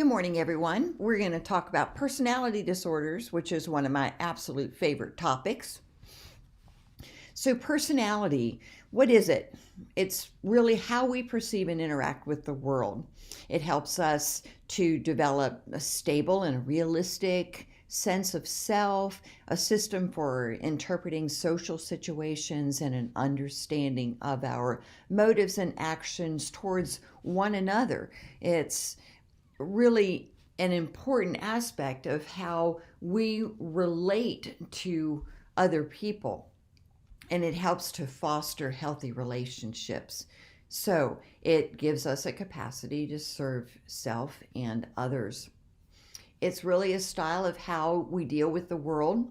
Good morning, everyone. We're going to talk about personality disorders, which is one of my absolute favorite topics. So, personality, what is it? It's really how we perceive and interact with the world. It helps us to develop a stable and a realistic sense of self, a system for interpreting social situations, and an understanding of our motives and actions towards one another. It's really an important aspect of how we relate to other people, and it helps to foster healthy relationships. So it gives us a capacity to serve self and others. It's really a style of how we deal with the world,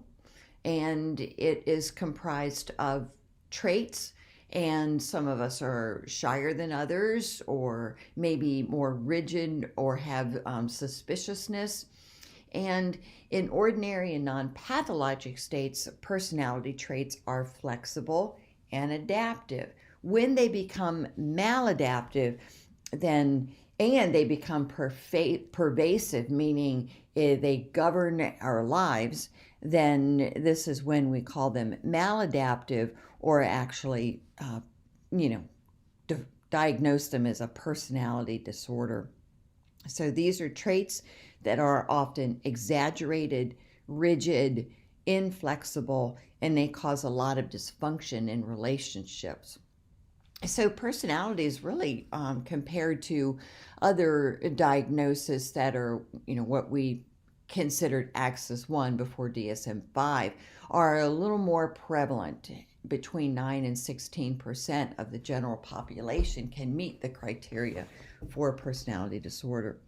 and it is comprised of traits. And some of us are shyer than others, or maybe more rigid, or have suspiciousness. And in ordinary and non pathologic states, personality traits are flexible and adaptive. When they become maladaptive, then and they become pervasive, meaning they govern our lives, then this is when we call them maladaptive, or actually, diagnose them as a personality disorder. So these are traits that are often exaggerated, rigid, inflexible, and they cause a lot of dysfunction in relationships. So personality is really compared to other diagnoses that are, what we considered Axis 1 before DSM-5, are a little more prevalent. Between 9 and 16% of the general population can meet the criteria for a personality disorder.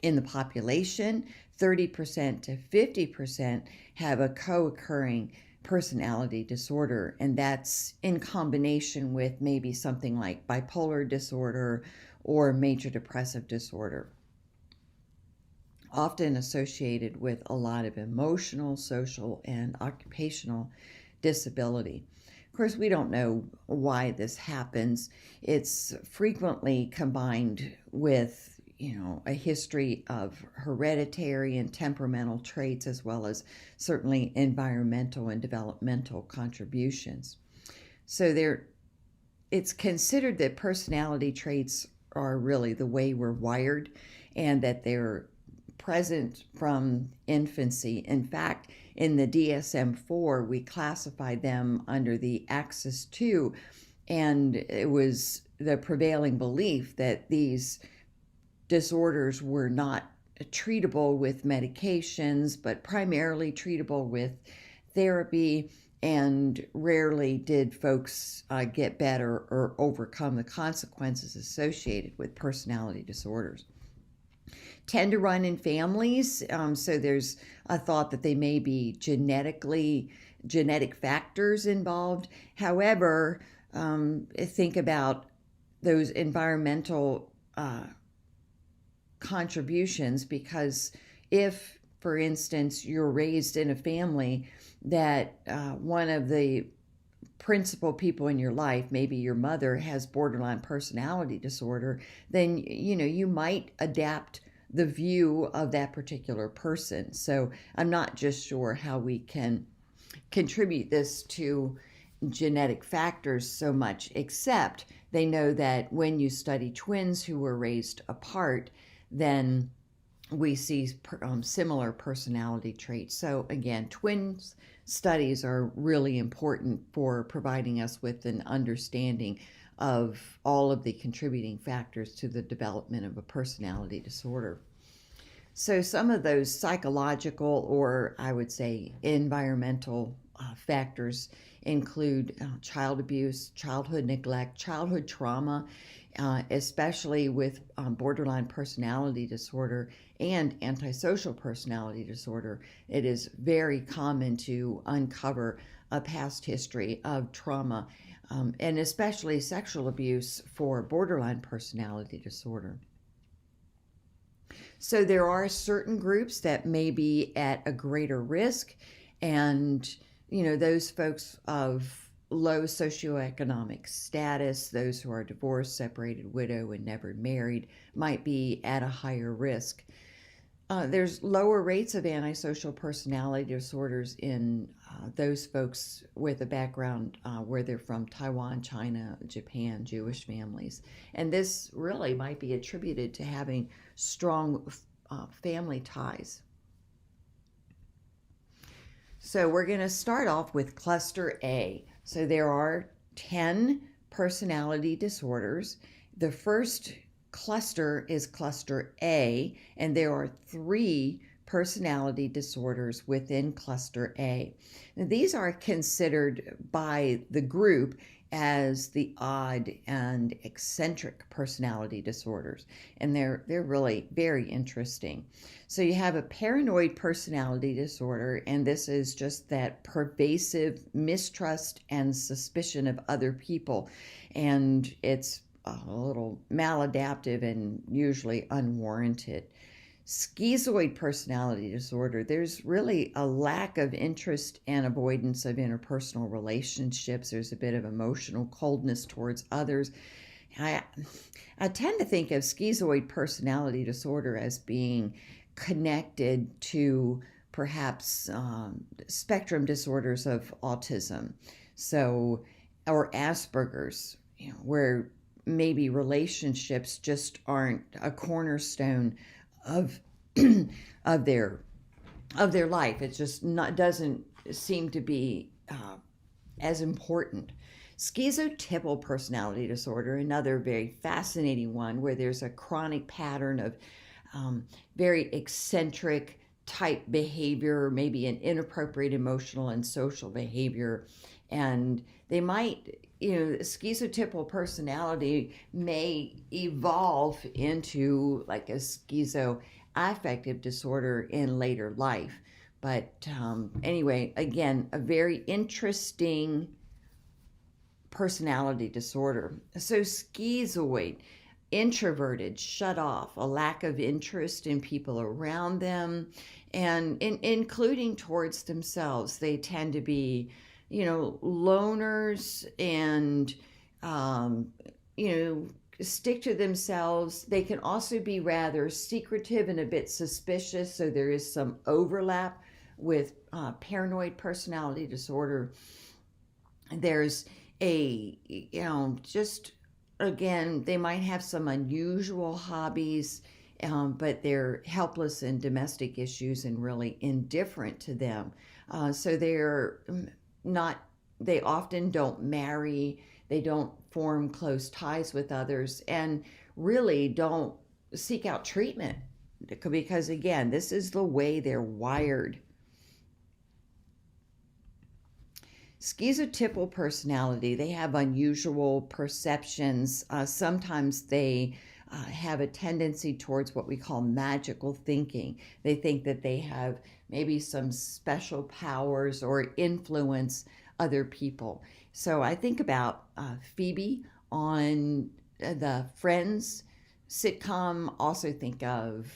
In the population, 30% to 50% have a co-occurring personality disorder, and that's in combination with maybe something like bipolar disorder or major depressive disorder, often associated with a lot of emotional, social, and occupational disability. Of course, we don't know why this happens. It's frequently combined with a history of hereditary and temperamental traits, as well as certainly environmental and developmental contributions. So it's considered that personality traits are really the way we're wired, and that they're present from infancy. In fact, in the DSM-4, we classified them under the Axis 2, and it was the prevailing belief that these disorders were not treatable with medications, but primarily treatable with therapy, and rarely did folks get better or overcome the consequences associated with personality disorders. Tend to run in families, so there's a thought that they may be genetic factors involved. However, think about those environmental contributions, because if, for instance, you're raised in a family that one of the principal people in your life, maybe your mother, has borderline personality disorder, then you might adapt the view of that particular person. So I'm not just sure how we can contribute this to genetic factors so much, except they know that when you study twins who were raised apart, then we see similar personality traits. So again, twins studies are really important for providing us with an understanding of all of the contributing factors to the development of a personality disorder. So some of those psychological, or I would say environmental factors include child abuse, childhood neglect, childhood trauma, especially with borderline personality disorder and antisocial personality disorder. It is very common to uncover a past history of trauma, and especially sexual abuse for borderline personality disorder. So there are certain groups that may be at a greater risk, and those folks of low socioeconomic status, those who are divorced, separated, widow, and never married, might be at a higher risk. There's lower rates of antisocial personality disorders in those folks with a background where they're from Taiwan, China, Japan, Jewish families. And this really might be attributed to having strong family ties. So we're going to start off with cluster A. So there are 10 personality disorders. The first cluster is cluster A, and there are 3 personality disorders within cluster A. Now, these are considered by the group as the odd and eccentric personality disorders, and they're really very interesting. So you have a paranoid personality disorder, and this is just that pervasive mistrust and suspicion of other people, and it's a little maladaptive and usually unwarranted. Schizoid personality disorder, there's really a lack of interest and avoidance of interpersonal relationships. There's a bit of emotional coldness towards others. I tend to think of schizoid personality disorder as being connected to perhaps spectrum disorders of autism, so, or Asperger's, where maybe relationships just aren't a cornerstone of of their life. It's just not, doesn't seem to be as important. Schizotypal personality disorder, another very fascinating one, where there's a chronic pattern of very eccentric type behavior, maybe an inappropriate emotional and social behavior, and they might, schizotypal personality may evolve into like a schizoaffective disorder in later life. But anyway, again, a very interesting personality disorder. So schizoid, introverted, shut off, a lack of interest in people around them, and including towards themselves. They tend to be, loners and, stick to themselves. They can also be rather secretive and a bit suspicious. So there is some overlap with paranoid personality disorder. There's just, again, they might have some unusual hobbies, but they're helpless in domestic issues and really indifferent to them. So they often don't marry, they don't form close ties with others, and really don't seek out treatment because, again, this is the way they're wired. Schizotypal personality, they have unusual perceptions. Sometimes they have a tendency towards what we call magical thinking. They think that they have maybe some special powers or influence other people. So I think about Phoebe on the Friends sitcom. Also think of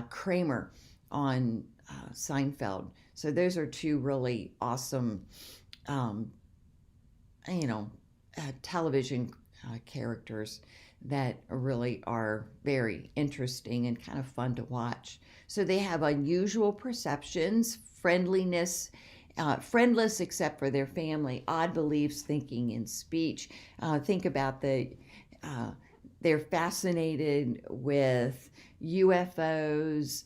Kramer on Seinfeld. So those are 2 really awesome television characters that really are very interesting and kind of fun to watch. So they have unusual perceptions, friendliness, friendless except for their family, odd beliefs, thinking, and speech. Think about they're fascinated with UFOs,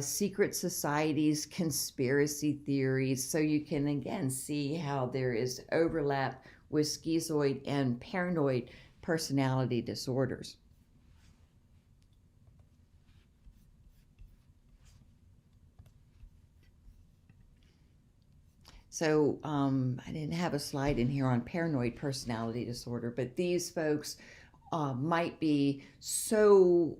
secret societies, conspiracy theories. So you can again see how there is overlap with schizoid and paranoid personality disorders. So I didn't have a slide in here on paranoid personality disorder, but these folks might be so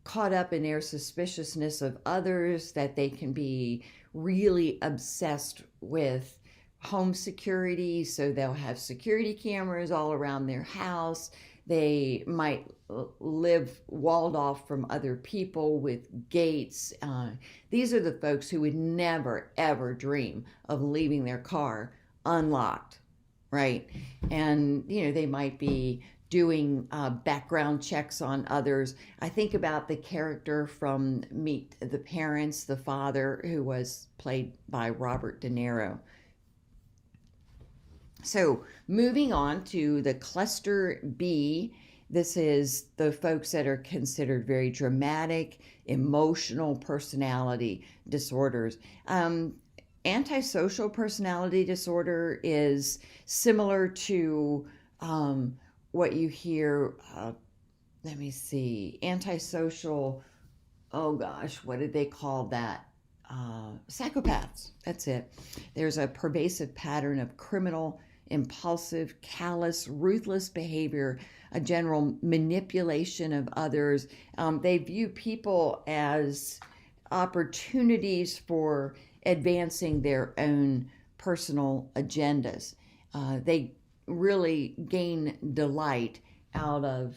caught up in their suspiciousness of others that they can be really obsessed with home security. So they'll have security cameras all around their house. They might live walled off from other people with gates. These are the folks who would never, ever dream of leaving their car unlocked, right? And, they might be doing background checks on others. I think about the character from Meet the Parents, the father, who was played by Robert De Niro. So moving on to the cluster B, this is the folks that are considered very dramatic, emotional personality disorders. Antisocial personality disorder is similar to what you hear. Let me see. Antisocial. Oh gosh, what did they call that? Psychopaths. That's it. There's a pervasive pattern of criminal, impulsive, callous, ruthless behavior, a general manipulation of others. They view people as opportunities for advancing their own personal agendas. They really gain delight out of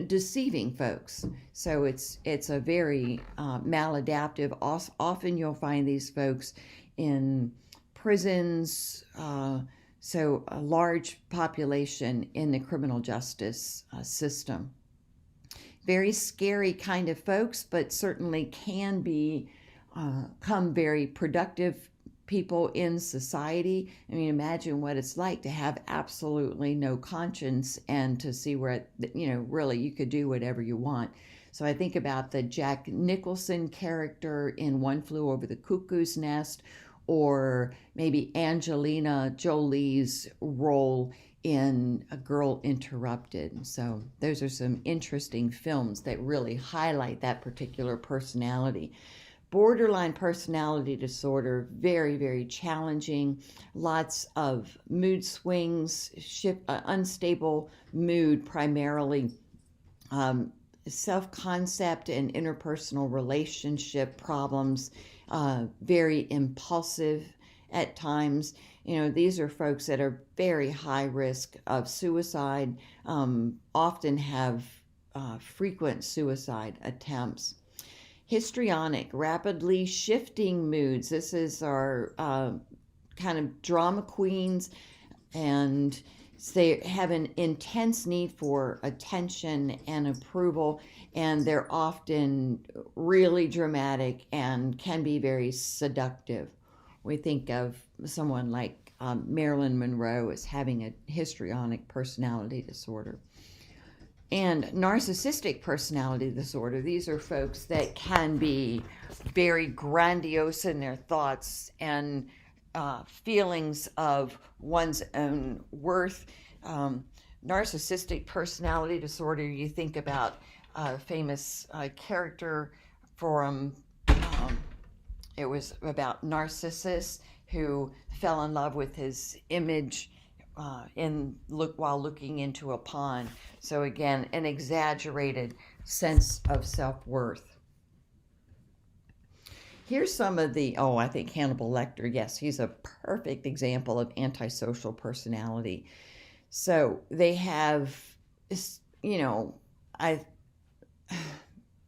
deceiving folks. So it's a very maladaptive. Often you'll find these folks in prisons. So a large population in the criminal justice system. Very scary kind of folks, but certainly can become very productive people in society. I mean, imagine what it's like to have absolutely no conscience and to see where, really you could do whatever you want. So I think about the Jack Nicholson character in One Flew Over the Cuckoo's Nest, or maybe Angelina Jolie's role in A Girl Interrupted. So those are some interesting films that really highlight that particular personality. Borderline personality disorder, very, very challenging. Lots of mood swings, unstable mood primarily, self-concept and interpersonal relationship problems, very impulsive at times. These are folks that are very high risk of suicide, often have frequent suicide attempts. Histrionic, rapidly shifting moods. This is our kind of drama queens, and they have an intense need for attention and approval, and they're often really dramatic and can be very seductive. We think of someone like Marilyn Monroe as having a histrionic personality disorder. And narcissistic personality disorder, these are folks that can be very grandiose in their thoughts and feelings of one's own worth. Narcissistic personality disorder, you think about a famous character from, it was about Narcissus, who fell in love with his image while looking into a pond. So again, an exaggerated sense of self-worth. Here's some of I think Hannibal Lecter, yes, he's a perfect example of antisocial personality. So they have,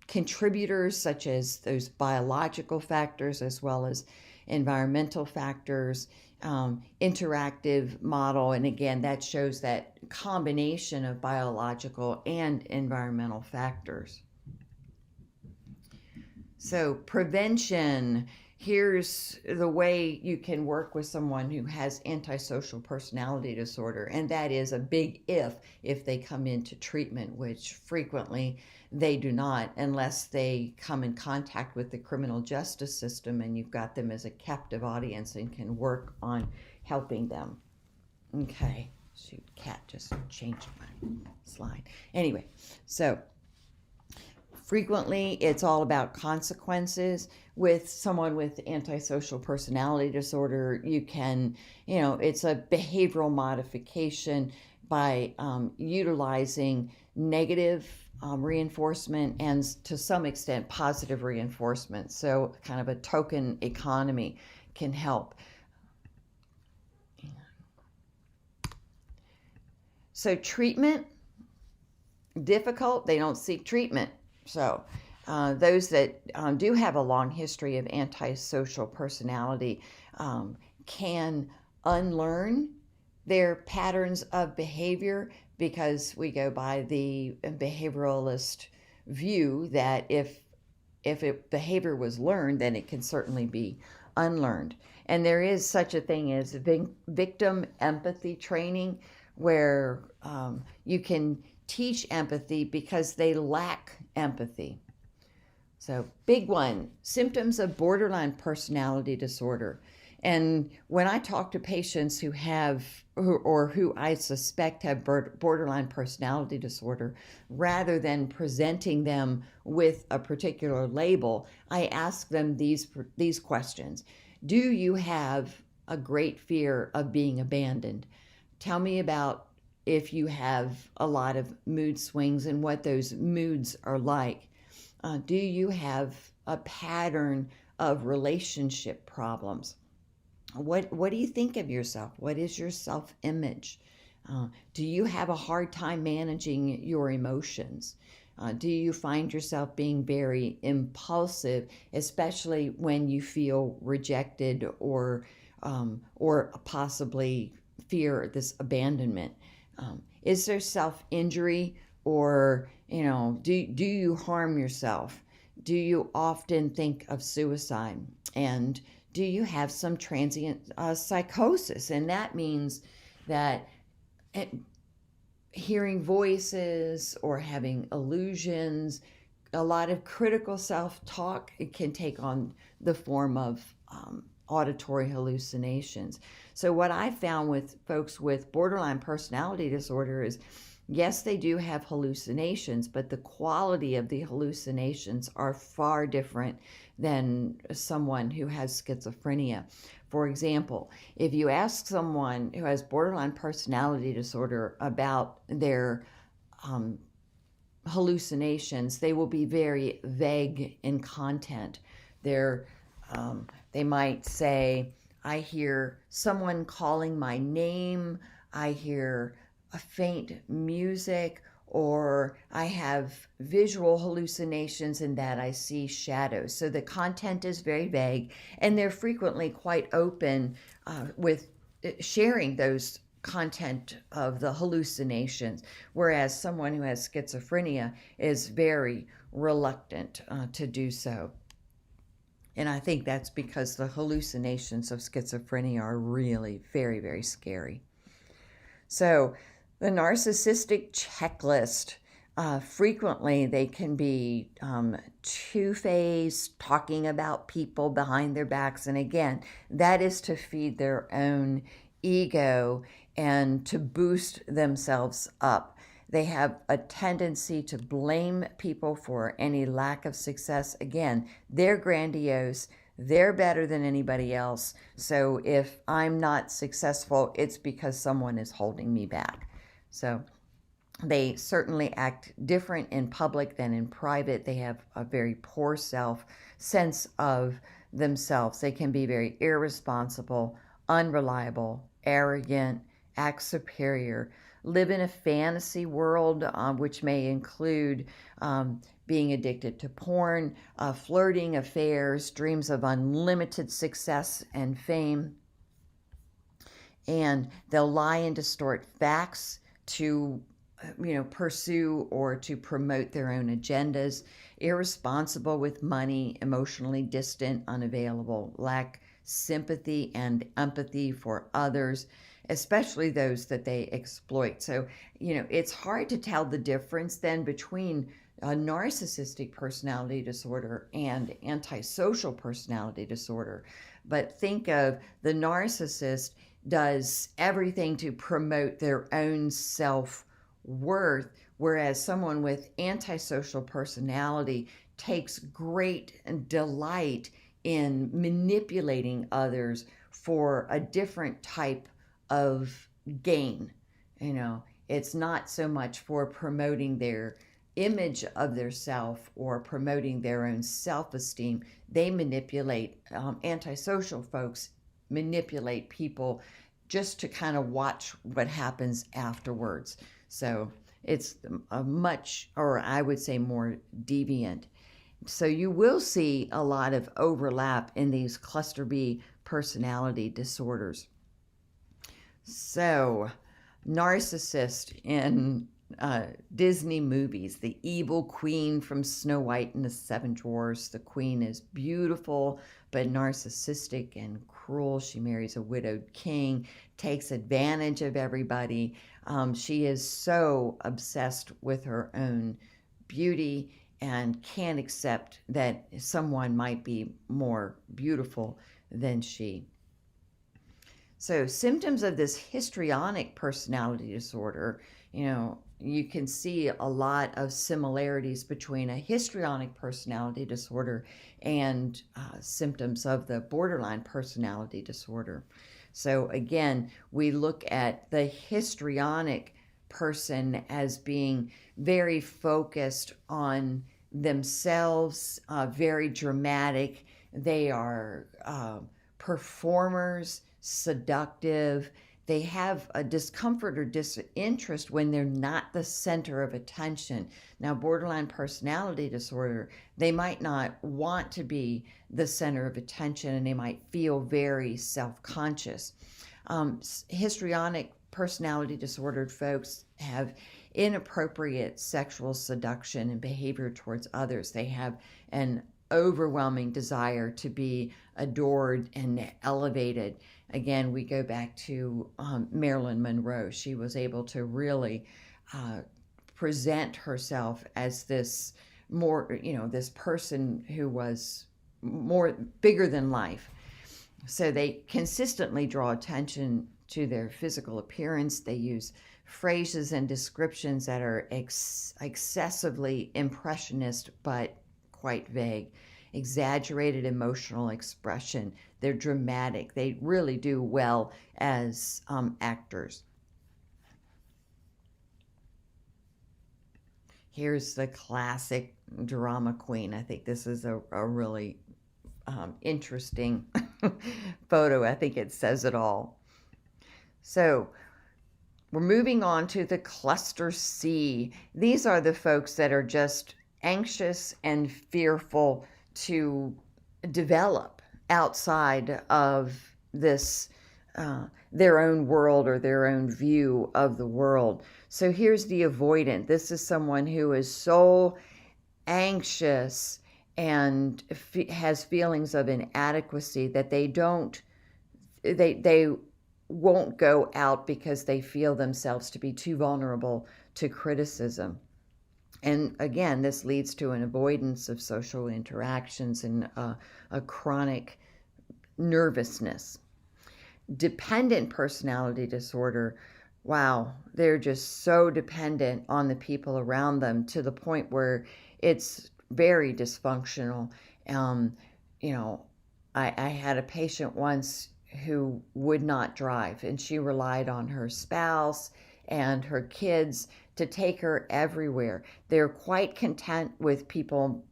contributors such as those biological factors as well as environmental factors, interactive model, and again, that shows that combination of biological and environmental factors. So prevention, here's the way you can work with someone who has antisocial personality disorder, and that is a big if they come into treatment, which frequently they do not unless they come in contact with the criminal justice system and you've got them as a captive audience and can work on helping them. Okay, shoot, cat just changed my slide. Anyway, so frequently it's all about consequences. With someone with antisocial personality disorder, you can, it's a behavioral modification by utilizing negative reinforcement and to some extent positive reinforcement. So kind of a token economy can help. So treatment, difficult, they don't seek treatment. So those that do have a long history of antisocial personality can unlearn They're patterns of behavior because we go by the behavioralist view that if behavior was learned, then it can certainly be unlearned. And there is such a thing as victim empathy training, where you can teach empathy because they lack empathy. So, big one, symptoms of borderline personality disorder. And when I talk to patients who have, or who I suspect have borderline personality disorder, rather than presenting them with a particular label, I ask them these questions. Do you have a great fear of being abandoned? Tell me about if you have a lot of mood swings and what those moods are like. Do you have a pattern of relationship problems? What do you think of yourself? What is your self-image? Do you have a hard time managing your emotions? Do you find yourself being very impulsive, especially when you feel rejected or possibly fear this abandonment? Is there self-injury, or do you harm yourself? Do you often think of suicide? And do you have some transient psychosis? And that means that hearing voices or having illusions, a lot of critical self-talk, it can take on the form of auditory hallucinations. So what I found with folks with borderline personality disorder is, yes, they do have hallucinations, but the quality of the hallucinations are far different than someone who has schizophrenia. For example, if you ask someone who has borderline personality disorder about their hallucinations, they will be very vague in content. They might say, I hear someone calling my name, I hear a faint music, or I have visual hallucinations in that I see shadows. So the content is very vague, and they're frequently quite open with sharing those content of the hallucinations, whereas someone who has schizophrenia is very reluctant to do so. And I think that's because the hallucinations of schizophrenia are really very, very scary. So the narcissistic checklist, frequently they can be two-faced, talking about people behind their backs. And again, that is to feed their own ego and to boost themselves up. They have a tendency to blame people for any lack of success. Again, they're grandiose. They're better than anybody else. So if I'm not successful, it's because someone is holding me back. So they certainly act different in public than in private. They have a very poor sense of themselves. They can be very irresponsible, unreliable, arrogant, act superior, live in a fantasy world, which may include being addicted to porn, flirting, affairs, dreams of unlimited success and fame. And they'll lie and distort facts to pursue or to promote their own agendas. Irresponsible with money, emotionally distant, unavailable, lack sympathy and empathy for others, especially those that they exploit. So, it's hard to tell the difference then between a narcissistic personality disorder and antisocial personality disorder. But think of the narcissist does everything to promote their own self-worth, whereas someone with antisocial personality takes great delight in manipulating others for a different type of gain. It's not so much for promoting their image of their self or promoting their own self-esteem. They manipulate, antisocial folks manipulate people just to kind of watch what happens afterwards. So it's a much, or I would say more deviant. So you will see a lot of overlap in these cluster B personality disorders. So, narcissist in Disney movies, the evil queen from Snow White and the Seven Dwarfs. The queen is beautiful but narcissistic and cruel. She marries a widowed king, takes advantage of everybody. She is so obsessed with her own beauty and can't accept that someone might be more beautiful than she. So, symptoms of this histrionic personality disorder, you can see a lot of similarities between a histrionic personality disorder and symptoms of the borderline personality disorder. So, again, we look at the histrionic person as being very focused on themselves, very dramatic. They are performers, seductive. They have a discomfort or disinterest when they're not the center of attention. Now, borderline personality disorder, they might not want to be the center of attention and they might feel very self-conscious. Histrionic personality disordered folks have inappropriate sexual seduction and behavior towards others. They have an overwhelming desire to be adored and elevated. Again, we go back to Marilyn Monroe. She was able to really present herself as this more, this person who was more bigger than life. So they consistently draw attention to their physical appearance. They use phrases and descriptions that are excessively impressionist but quite vague. Exaggerated emotional expression. They're dramatic. They really do well as actors. Here's the classic drama queen. I think this is a really interesting photo. I think it says it all. So we're moving on to the cluster C. These are the folks that are just anxious and fearful to develop outside of this their own world or their own view of the world. So here's the avoidant. This is someone who is so anxious and has feelings of inadequacy that they won't go out because they feel themselves to be too vulnerable to criticism. And again, this leads to an avoidance of social interactions and a chronic nervousness. Dependent personality disorder, wow, they're just so dependent on the people around them to the point where it's very dysfunctional. I had a patient once who would not drive, and she relied on her spouse and her kids to take her everywhere. They're quite content with people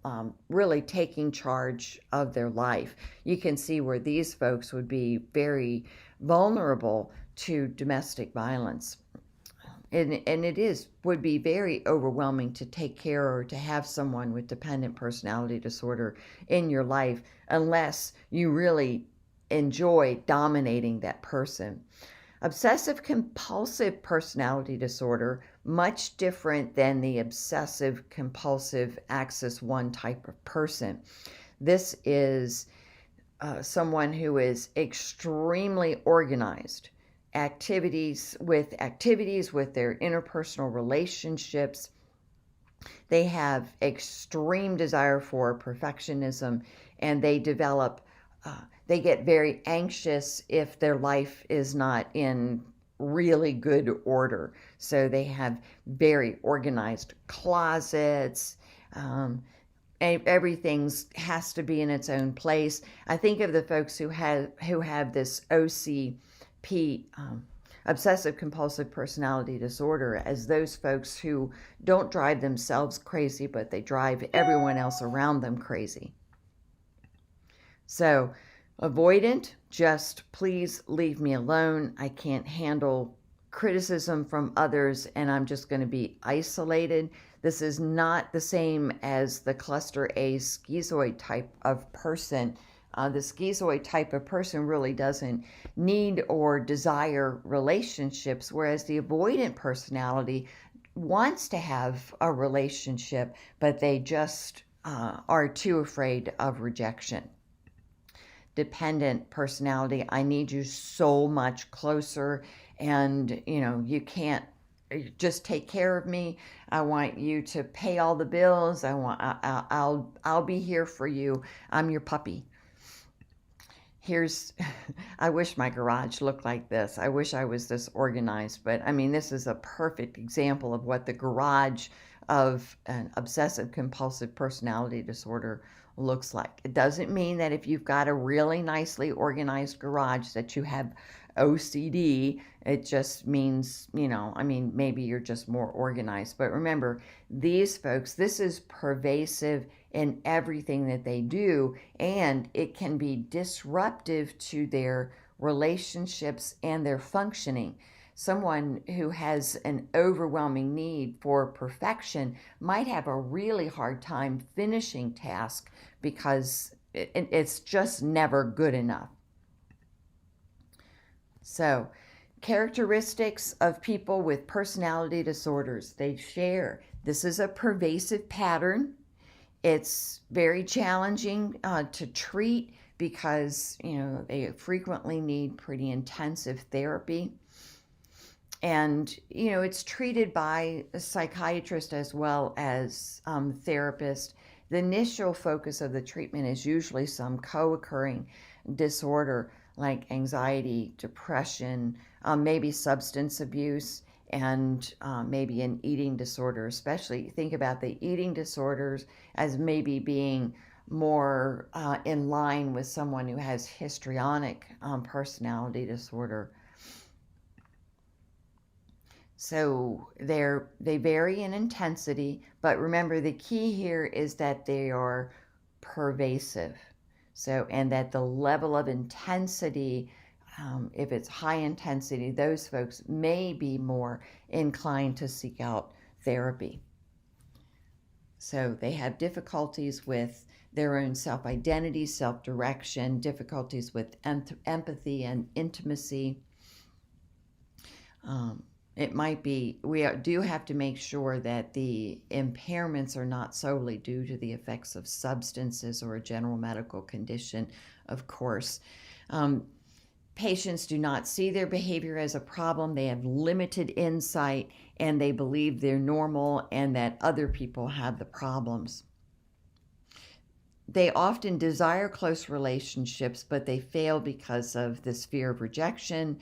really taking charge of their life. You can see where these folks would be very vulnerable to domestic violence. And it would be very overwhelming to take care or to have someone with dependent personality disorder in your life unless you really enjoy dominating that person. Obsessive compulsive personality disorder, much different than the obsessive compulsive axis 1 type of person. This is someone who is extremely organized. Activities with their interpersonal relationships. They have extreme desire for perfectionism, and they get very anxious if their life is not in really good order. So they have very organized closets. Everything has to be in its own place. I think of the folks who have this OCP, obsessive compulsive personality disorder, as those folks who don't drive themselves crazy, but they drive everyone else around them crazy. So avoidant, just please leave me alone. I can't handle criticism from others, and I'm just going to be isolated. This is not the same as the cluster A schizoid type of person. The schizoid type of person really doesn't need or desire relationships, whereas the avoidant personality wants to have a relationship, but they just are too afraid of rejection. Dependent personality, I need you so much closer, and you can't just take care of me. I want you to pay all the bills. I'll be here for you. I'm your puppy. Here's I wish my garage looked like this. I wish I was this organized, but I mean, this is a perfect example of what the garage of an obsessive compulsive personality disorder looks like. It doesn't mean that if you've got a really nicely organized garage that you have OCD. It just means, maybe you're just more organized. But remember, these folks, this is pervasive in everything that they do, and it can be disruptive to their relationships and their functioning. Someone who has an overwhelming need for perfection might have a really hard time finishing tasks because it's just never good enough. So, characteristics of people with personality disorders, they share. This is a pervasive pattern. It's very challenging to treat because, they frequently need pretty intensive therapy. And, it's treated by a psychiatrist as well as therapist. The initial focus of the treatment is usually some co-occurring disorder like anxiety, depression, maybe substance abuse, and maybe an eating disorder. Especially think about the eating disorders as maybe being more in line with someone who has histrionic personality disorder. So they vary in intensity, but remember the key here is that they are pervasive. So, and that the level of intensity, if it's high intensity, those folks may be more inclined to seek out therapy. So they have difficulties with their own self-identity, self-direction, difficulties with empathy and intimacy. It might be, do have to make sure that the impairments are not solely due to the effects of substances or a general medical condition, of course. Patients do not see their behavior as a problem. They have limited insight and they believe they're normal and that other people have the problems. They often desire close relationships, but they fail because of this fear of rejection,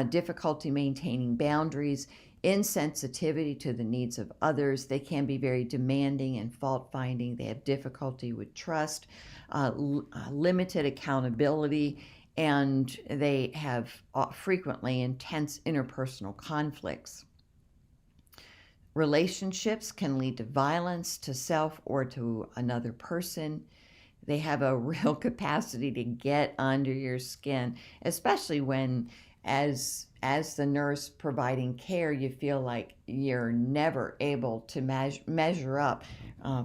difficulty maintaining boundaries, insensitivity to the needs of others. They can be very demanding and fault-finding. They have difficulty with trust, limited accountability, and they have frequently intense interpersonal conflicts. Relationships can lead to violence to self or to another person. They have a real capacity to get under your skin, especially when, as the nurse providing care, you feel like you're never able to measure up.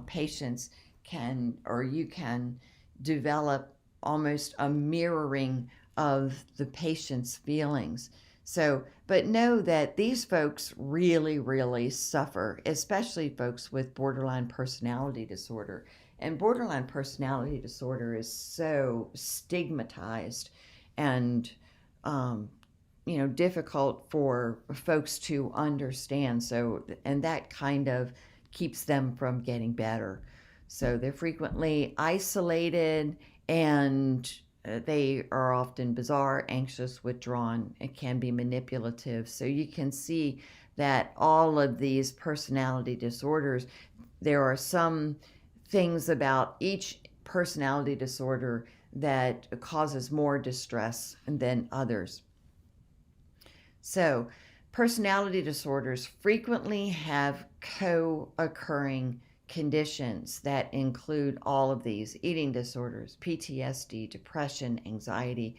Patients can, or you can develop almost a mirroring of the patient's feelings. So, but know that these folks really, really suffer, especially folks with borderline personality disorder. And borderline personality disorder is so stigmatized and, difficult for folks to understand. So, and that kind of keeps them from getting better. So they're frequently isolated and they are often bizarre, anxious, withdrawn. It can be manipulative. So you can see that all of these personality disorders, there are some things about each personality disorder that causes more distress than others. So, personality disorders frequently have co-occurring conditions that include all of these: eating disorders, PTSD, depression, anxiety,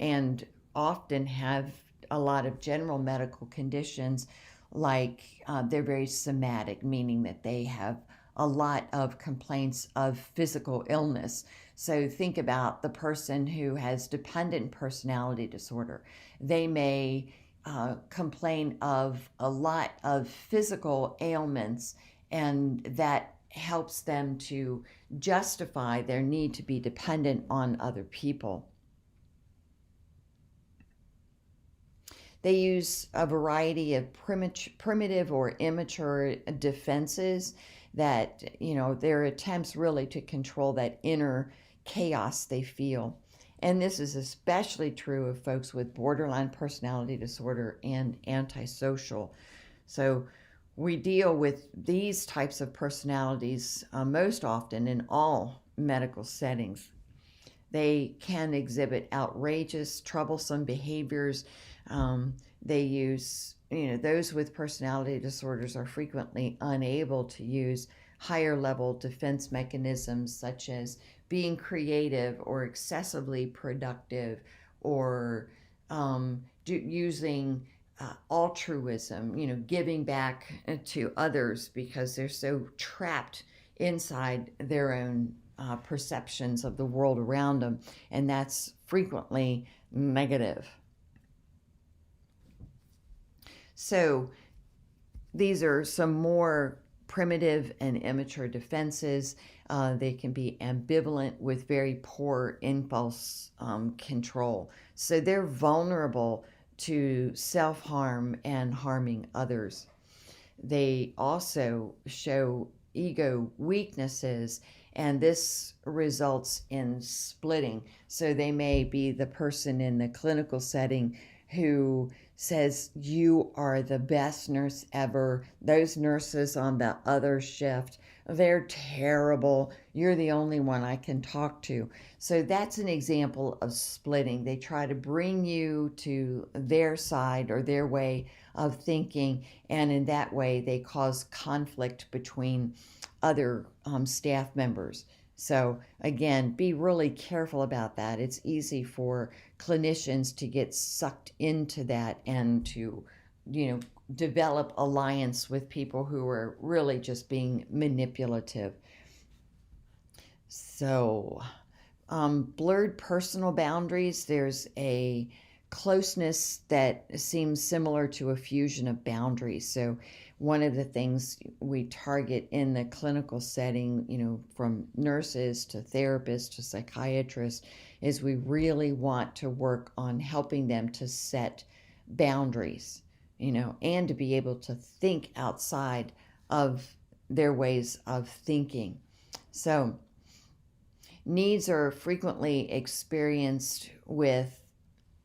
and often have a lot of general medical conditions like they're very somatic, meaning that they have a lot of complaints of physical illness. So think about the person who has dependent personality disorder. They may complain of a lot of physical ailments, and that helps them to justify their need to be dependent on other people. They use a variety of primitive or immature defenses that, their attempts really to control that inner chaos they feel. And this is especially true of folks with borderline personality disorder and antisocial. So we deal with these types of personalities most often in all medical settings. They can exhibit outrageous, troublesome behaviors. They use, those with personality disorders are frequently unable to use higher level defense mechanisms such as being creative or excessively productive, or using altruism, giving back to others, because they're so trapped inside their own perceptions of the world around them, and that's frequently negative. So these are some more primitive and immature defenses. They can be ambivalent with very poor impulse control. So they're vulnerable to self-harm and harming others. They also show ego weaknesses, and this results in splitting. So they may be the person in the clinical setting who says, "You are the best nurse ever. Those nurses on the other shift, they're terrible. You're the only one I can talk to." So that's an example of splitting. They try to bring you to their side or their way of thinking, and in that way they cause conflict between other staff members. So again, be really careful about that. It's easy for clinicians to get sucked into that and to, develop alliance with people who are really just being manipulative. So, blurred personal boundaries, there's a closeness that seems similar to a fusion of boundaries. So one of the things we target in the clinical setting, from nurses to therapists to psychiatrists, is we really want to work on helping them to set boundaries, and to be able to think outside of their ways of thinking. So needs are frequently experienced with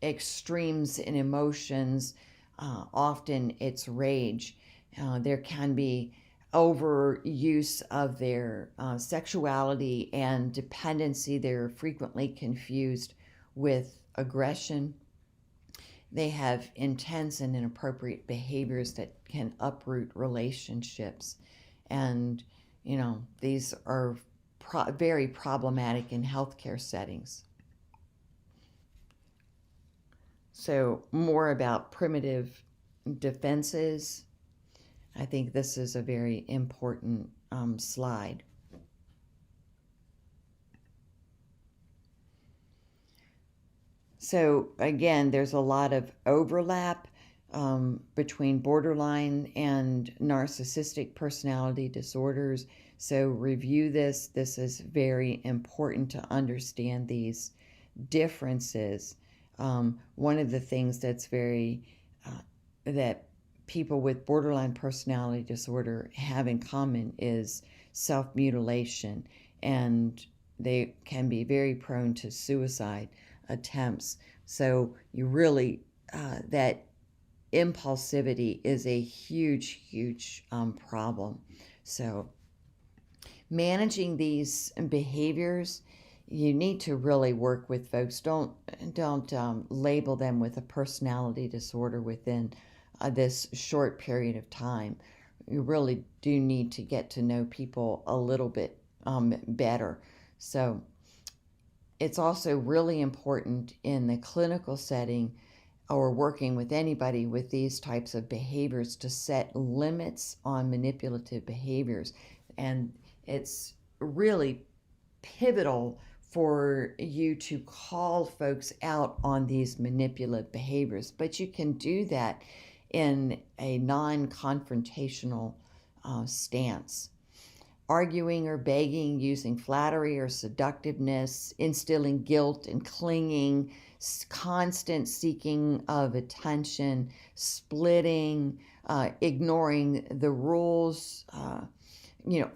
extremes in emotions. Often it's rage. There can be overuse of their sexuality and dependency. They're frequently confused with aggression. They have intense and inappropriate behaviors that can uproot relationships. And, these are very problematic in healthcare settings. So more about primitive defenses. I think this is a very important slide. So again, there's a lot of overlap between borderline and narcissistic personality disorders. So review this. This is very important to understand these differences. One of the things that's that people with borderline personality disorder have in common is self-mutilation, and they can be very prone to suicide attempts. So you really, that impulsivity is a huge problem. So managing these behaviors, you need to really work with folks. Don't label them with a personality disorder within this short period of time. You really do need to get to know people a little bit better. So it's also really important in the clinical setting or working with anybody with these types of behaviors to set limits on manipulative behaviors. And it's really pivotal for you to call folks out on these manipulative behaviors. But you can do that in a non-confrontational stance. Arguing or begging, using flattery or seductiveness, instilling guilt and clinging, constant seeking of attention, splitting, ignoring the rules,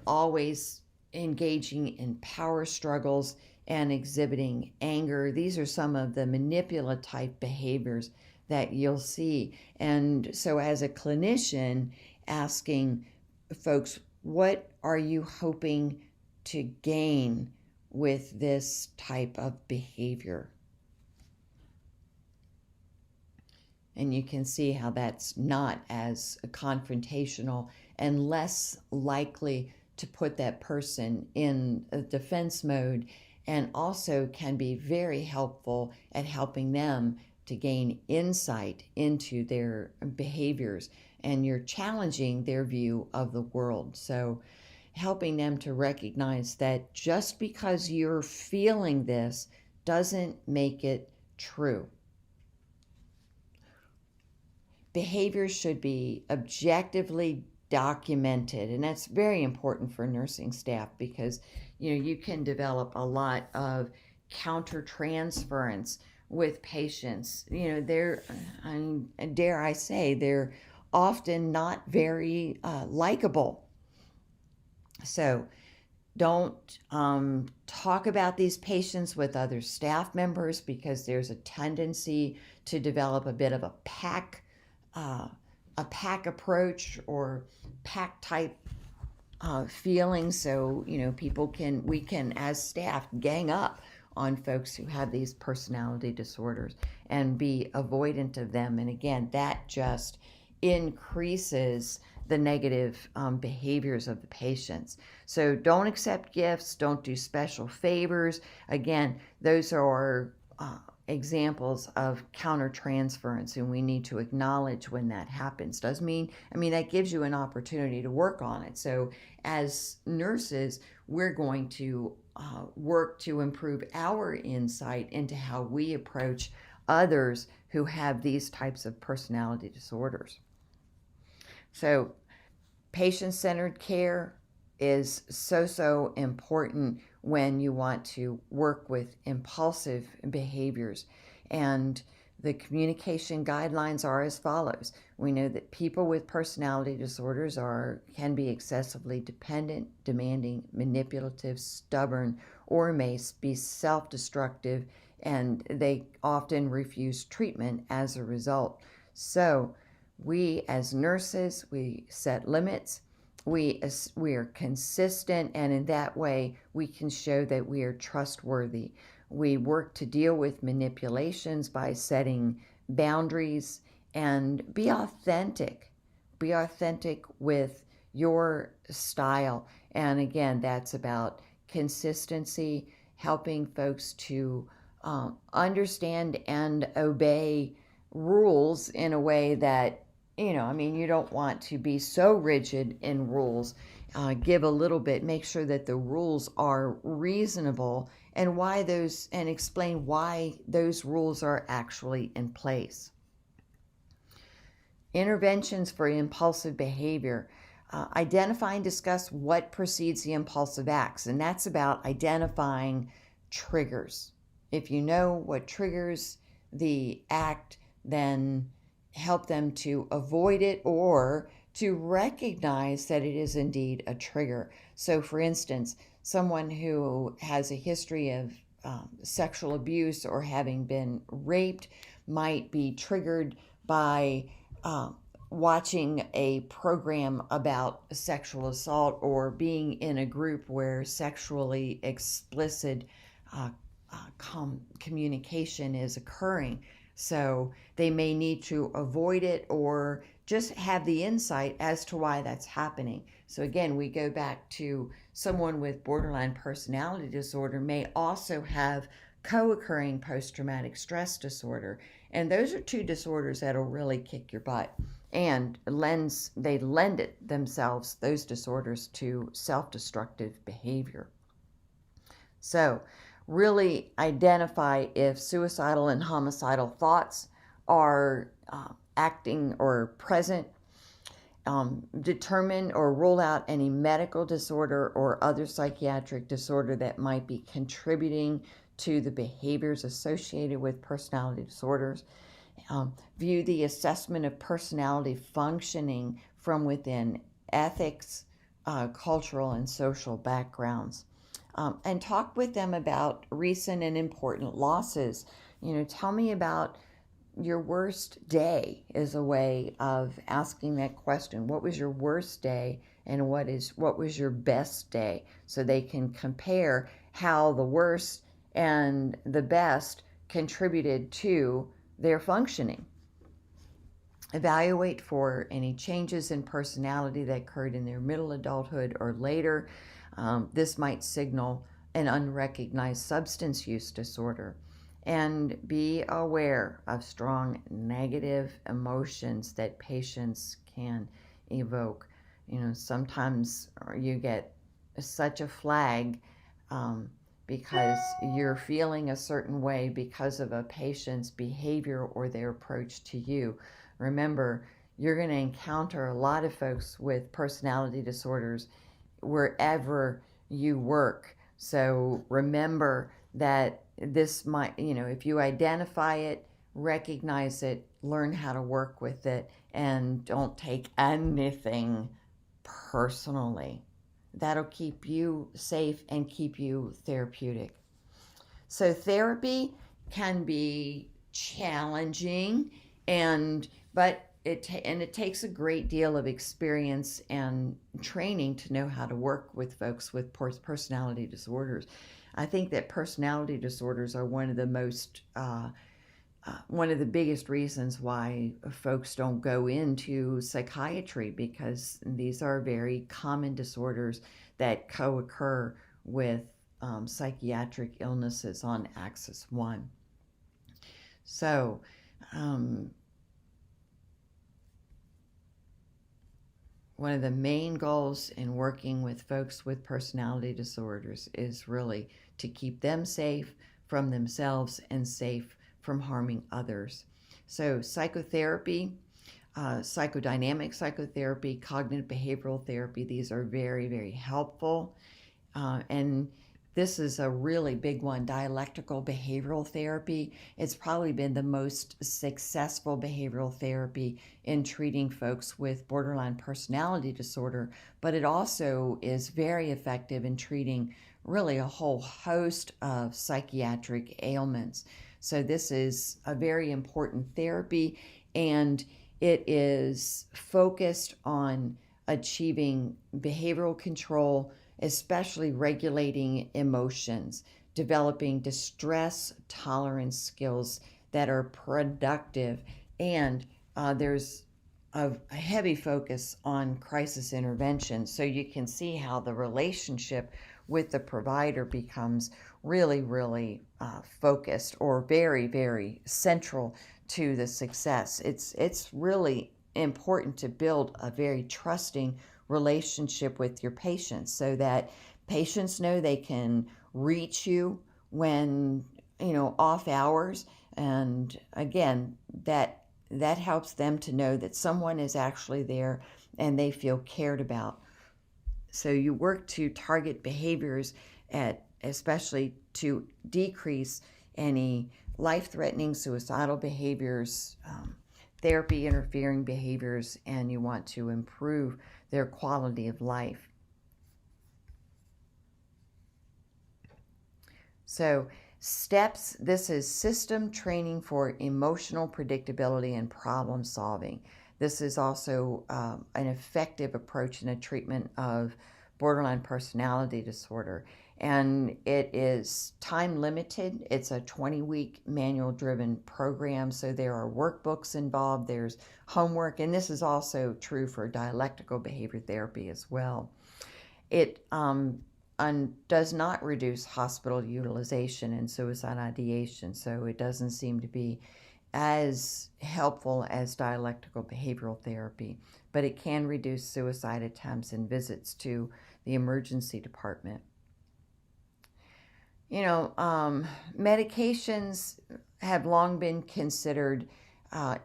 always engaging in power struggles and exhibiting anger. These are some of the manipulative type behaviors that you'll see. And so as a clinician, asking folks, what are you hoping to gain with this type of behavior? And you can see how that's not as confrontational and less likely to put that person in a defense mode, and also can be very helpful at helping them to gain insight into their behaviors, and you're challenging their view of the world. So helping them to recognize that just because you're feeling this doesn't make it true. Behaviors should be objectively documented, and that's very important for nursing staff, because you can develop a lot of countertransference with patients. They're, dare I say, they're often not very likable. So don't talk about these patients with other staff members, because there's a tendency to develop a bit of a pack approach or pack type feeling. So we can as staff gang up on folks who have these personality disorders and be avoidant of them. And again, that just increases the negative behaviors of the patients. So don't accept gifts, don't do special favors. Again, those are examples of countertransference, and we need to acknowledge when that happens. Does mean, that gives you an opportunity to work on it. So as nurses, we're going to work to improve our insight into how we approach others who have these types of personality disorders. So patient-centered care is so important when you want to work with impulsive behaviors. And the communication guidelines are as follows. We know that people with personality disorders can be excessively dependent, demanding, manipulative, stubborn, or may be self-destructive, and they often refuse treatment as a result. So we as nurses, we set limits. We are consistent, and in that way, we can show that we are trustworthy. We work to deal with manipulations by setting boundaries, and be authentic. Be authentic with your style. And again, that's about consistency, helping folks to understand and obey rules in a way that you don't want to be so rigid in rules. Give a little bit, make sure that the rules are reasonable, and explain why those rules are actually in place. Interventions for impulsive behavior. Identify and discuss what precedes the impulsive acts, and that's about identifying triggers. If you know what triggers the act, then help them to avoid it or to recognize that it is indeed a trigger. So for instance, someone who has a history of sexual abuse or having been raped might be triggered by watching a program about sexual assault or being in a group where sexually explicit communication is occurring. So they may need to avoid it or just have the insight as to why that's happening. So again, we go back to someone with borderline personality disorder may also have co-occurring post-traumatic stress disorder. And those are two disorders that'll really kick your butt. and they lend it themselves, those disorders, to self-destructive behavior. So really identify if suicidal and homicidal thoughts are acting or present. Determine or rule out any medical disorder or other psychiatric disorder that might be contributing to the behaviors associated with personality disorders. View the assessment of personality functioning from within ethics, cultural, and social backgrounds. And talk with them about recent and important losses. Tell me about your worst day is a way of asking that question. What was your worst day, and what was your best day? So they can compare how the worst and the best contributed to their functioning. Evaluate for any changes in personality that occurred in their middle adulthood or later. This might signal an unrecognized substance use disorder. And be aware of strong negative emotions that patients can evoke. Sometimes you get such a flag because you're feeling a certain way because of a patient's behavior or their approach to you. Remember, you're going to encounter a lot of folks with personality disorders wherever you work. So remember that this might, if you identify it, recognize it, learn how to work with it, and don't take anything personally. That'll keep you safe and keep you therapeutic. So therapy can be challenging, but it takes a great deal of experience and training to know how to work with folks with personality disorders. I think that personality disorders are one of the biggest reasons why folks don't go into psychiatry, because these are very common disorders that co-occur with psychiatric illnesses on axis 1. So one of the main goals in working with folks with personality disorders is really to keep them safe from themselves and safe from harming others. So psychotherapy, psychodynamic psychotherapy, cognitive behavioral therapy, these are very, very helpful. And this is a really big one, dialectical behavioral therapy. It's probably been the most successful behavioral therapy in treating folks with borderline personality disorder, but it also is very effective in treating really a whole host of psychiatric ailments. So this is a very important therapy, and it is focused on achieving behavioral control, especially regulating emotions, developing distress tolerance skills that are productive, and there's a heavy focus on crisis intervention. So you can see how the relationship with the provider becomes really, really focused, or very, very central to the success. It's really important to build a very trusting relationship with your patients, so that patients know they can reach you when off hours, and again that helps them to know that someone is actually there and they feel cared about. So you work to target behaviors especially to decrease any life-threatening suicidal behaviors, therapy interfering behaviors, and you want to improve their quality of life. So steps, this is system training for emotional predictability and problem solving. This is also an effective approach in the treatment of borderline personality disorder. And it is time limited. It's a 20-week manual driven program. So there are workbooks involved, there's homework, and this is also true for dialectical behavior therapy as well. It does not reduce hospital utilization and suicide ideation, so it doesn't seem to be as helpful as dialectical behavioral therapy, but it can reduce suicide attempts and visits to the emergency department. You know, medications have long been considered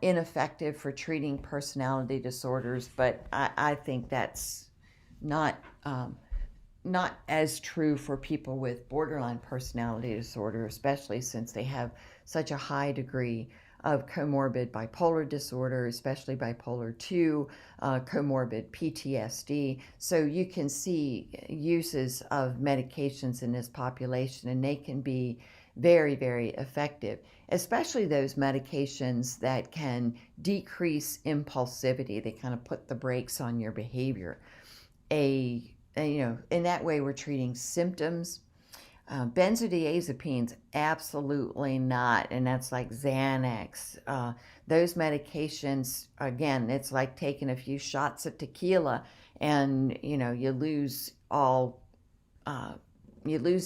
ineffective for treating personality disorders, but I think that's not not as true for people with borderline personality disorder, especially since they have such a high degree of comorbid bipolar disorder, especially bipolar 2, comorbid PTSD. So you can see uses of medications in this population, and they can be very, very effective, especially those medications that can decrease impulsivity. They kind of put the brakes on your behavior. In that way, we're treating symptoms. Benzodiazepines, absolutely not, and that's like Xanax. Those medications, again, it's like taking a few shots of tequila, and you lose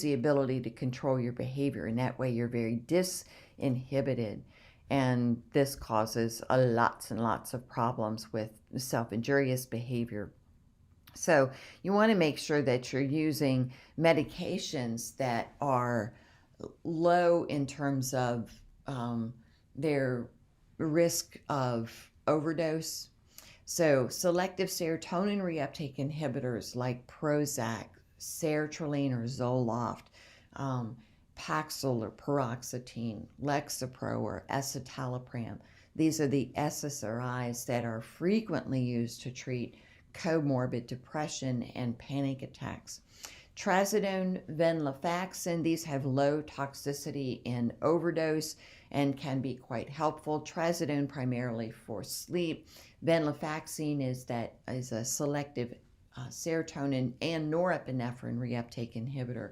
the ability to control your behavior, and that way you're very disinhibited, and this causes lots and lots of problems with self-injurious behavior. So you want to make sure that you're using medications that are low in terms of their risk of overdose. So selective serotonin reuptake inhibitors like Prozac, sertraline or Zoloft, Paxil or paroxetine, Lexapro or escitalopram. These are the SSRIs that are frequently used to treat comorbid depression and panic attacks. Trazodone, venlafaxine, these have low toxicity in overdose and can be quite helpful. Trazodone primarily for sleep. Venlafaxine is a selective serotonin and norepinephrine reuptake inhibitor.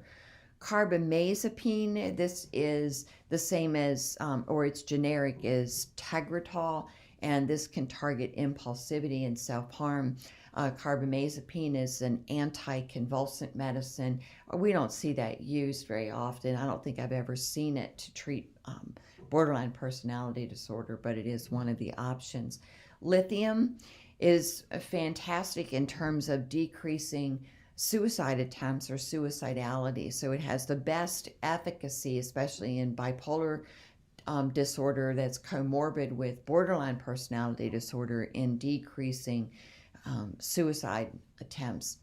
Carbamazepine, this is the same as, or its generic is Tegretol, and this can target impulsivity and self-harm. Carbamazepine is an anticonvulsant medicine. We don't see that used very often. I don't think I've ever seen it to treat borderline personality disorder, but it is one of the options. Lithium is fantastic in terms of decreasing suicide attempts or suicidality. So it has the best efficacy, especially in bipolar disorder that's comorbid with borderline personality disorder, in decreasing suicide attempts.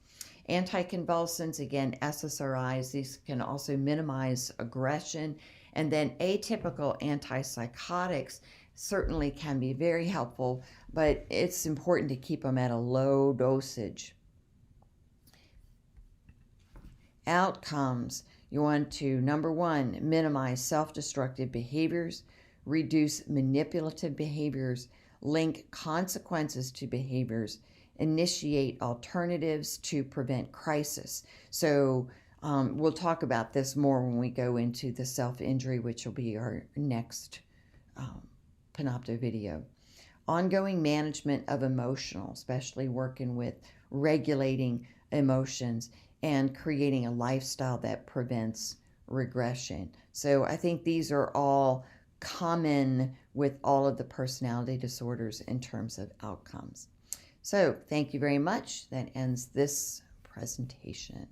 Anticonvulsants, again, SSRIs, these can also minimize aggression. And then atypical antipsychotics certainly can be very helpful, but it's important to keep them at a low dosage. Outcomes. You want to, number one, minimize self-destructive behaviors, reduce manipulative behaviors, link consequences to behaviors, initiate alternatives to prevent crisis. So we'll talk about this more when we go into the self-injury, which will be our next Panopto video. Ongoing management of emotional, especially working with regulating emotions and creating a lifestyle that prevents regression. So I think these are all common with all of the personality disorders in terms of outcomes. So thank you very much. That ends this presentation.